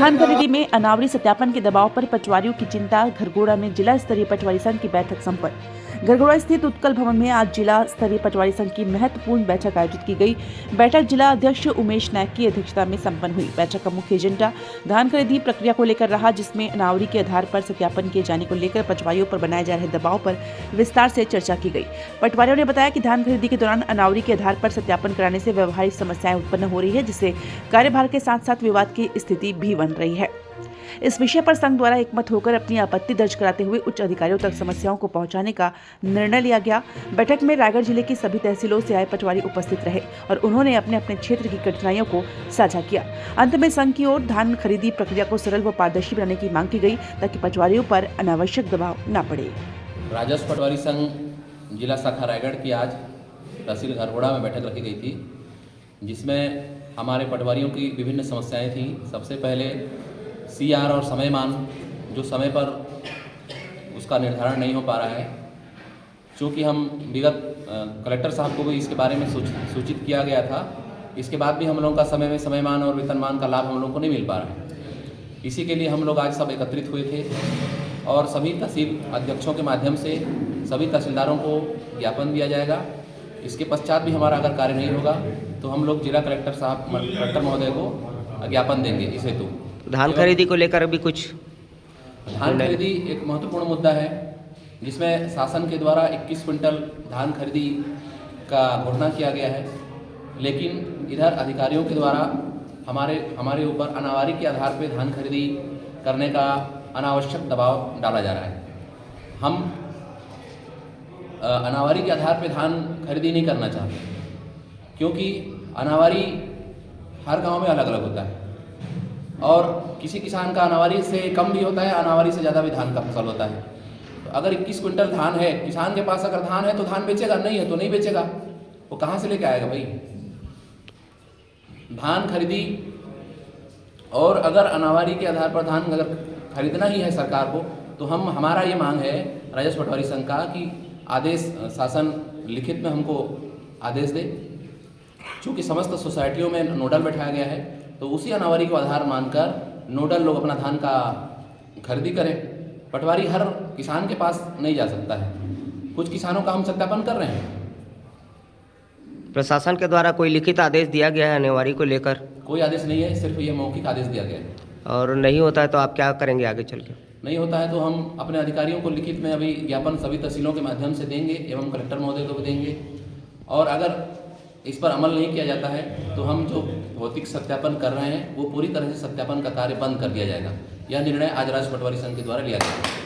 धान खरीदी में अनावरी सत्यापन के दबाव पर पटवारियों की चिंता। घरघोड़ा में जिला स्तरीय पटवारी संघ की बैठक संपन्न। घरघोड़ा स्थित उत्कल भवन में आज जिला स्तरीय पटवारी संघ की महत्वपूर्ण बैठक आयोजित की गई। बैठक जिला अध्यक्ष उमेश नायक की अध्यक्षता में संपन्न हुई। बैठक का मुख्य एजेंडा धान खरीदी प्रक्रिया को लेकर रहा, जिसमें अनावरी के आधार पर सत्यापन किए जाने को लेकर पटवारियों पर बनाए जा रहे दबाव पर विस्तार से चर्चा की गई। पटवारियों ने बताया कि धान खरीदी के दौरान अनावरी के आधार पर सत्यापन कराने से व्यवहारिक समस्याएं उत्पन्न हो रही है, जिससे कार्यभार के साथ साथ विवाद की स्थिति भी बन रही है। इस विषय पर संघ द्वारा एकमत होकर अपनी आपत्ति दर्ज कराते हुए उच्च अधिकारियों तक समस्याओं को पहुंचाने का निर्णय लिया गया। बैठक में रायगढ़ जिले की सभी तहसीलों से आए पटवारी उपस्थित रहे और उन्होंने अपने अपने क्षेत्र की कठिनाइयों को साझा किया। अंत में संघ की ओर धान खरीदी प्रक्रिया को सरल व पारदर्शी बनाने की मांग की गई, ताकि पटवारियों पर अनावश्यक दबाव न पड़े। राजस्व पटवारी संघ जिला शाखा रायगढ़ की आज तहसील घरघोड़ा में बैठक रखी गई थी, जिसमें हमारे पटवारियों की विभिन्न समस्याएं थी। सबसे पहले CR और समयमान, जो समय पर उसका निर्धारण नहीं हो पा रहा है। चूँकि हम विगत कलेक्टर साहब को भी इसके बारे में सूचित किया गया था, इसके बाद भी हम लोगों का समय में समयमान और वेतनमान का लाभ हम लोगों को नहीं मिल पा रहा है। इसी के लिए हम लोग आज सब एकत्रित हुए थे और सभी तहसील अध्यक्षों के माध्यम से सभी तहसीलदारों को ज्ञापन दिया जाएगा। इसके पश्चात भी हमारा अगर कार्य नहीं होगा तो हम लोग जिला कलेक्टर महोदय को ज्ञापन देंगे इस हेतु। धान खरीदी को लेकर अभी कुछ धान खरीदी एक महत्वपूर्ण मुद्दा है, जिसमें शासन के द्वारा 21 क्विंटल धान खरीदी का घोषणा किया गया है, लेकिन इधर अधिकारियों के द्वारा हमारे ऊपर अनावारी के आधार पर धान खरीदी करने का अनावश्यक दबाव डाला जा रहा है। हम अनावारी के आधार पर धान खरीदी नहीं करना चाहते, क्योंकि अनावारी हर गांव में अलग अलग होता है और किसी किसान का अनावारी से कम भी होता है, अनावारी से ज़्यादा भी धान का फसल होता है। तो अगर 21 क्विंटल धान है, किसान के पास अगर धान है तो धान बेचेगा, नहीं है तो नहीं बेचेगा। वो कहाँ से लेके आएगा भाई धान खरीदी? और अगर अनावारी के आधार पर धान अगर खरीदना ही है सरकार को, तो हमारा ये मांग है राजस्व पटवारी संघ का कि आदेश शासन लिखित में हमको आदेश दे। चूँकि समस्त सोसाइटियों में नोडल बैठाया गया है, तो उसी अनावारी को आधार मानकर नोडल लोग अपना धान का खरीदी करें। पटवारी हर किसान के पास नहीं जा सकता है। कुछ किसानों का हम सत्यापन कर रहे हैं। प्रशासन के द्वारा कोई लिखित आदेश दिया गया है अनावारी को लेकर? कोई आदेश नहीं है, सिर्फ ये मौखिक आदेश दिया गया है। और नहीं होता है तो आप क्या करेंगे आगे चल के? नहीं होता है तो हम अपने अधिकारियों को लिखित में अभी ज्ञापन सभी तहसीलों के माध्यम से देंगे एवं कलेक्टर महोदय को भी देंगे। और अगर इस पर अमल नहीं किया जाता है तो हम जो भौतिक सत्यापन कर रहे हैं वो पूरी तरह से सत्यापन का कार्य बंद कर दिया जाएगा। यह निर्णय आज राजस्व पटवारी संघ के द्वारा लिया गया है।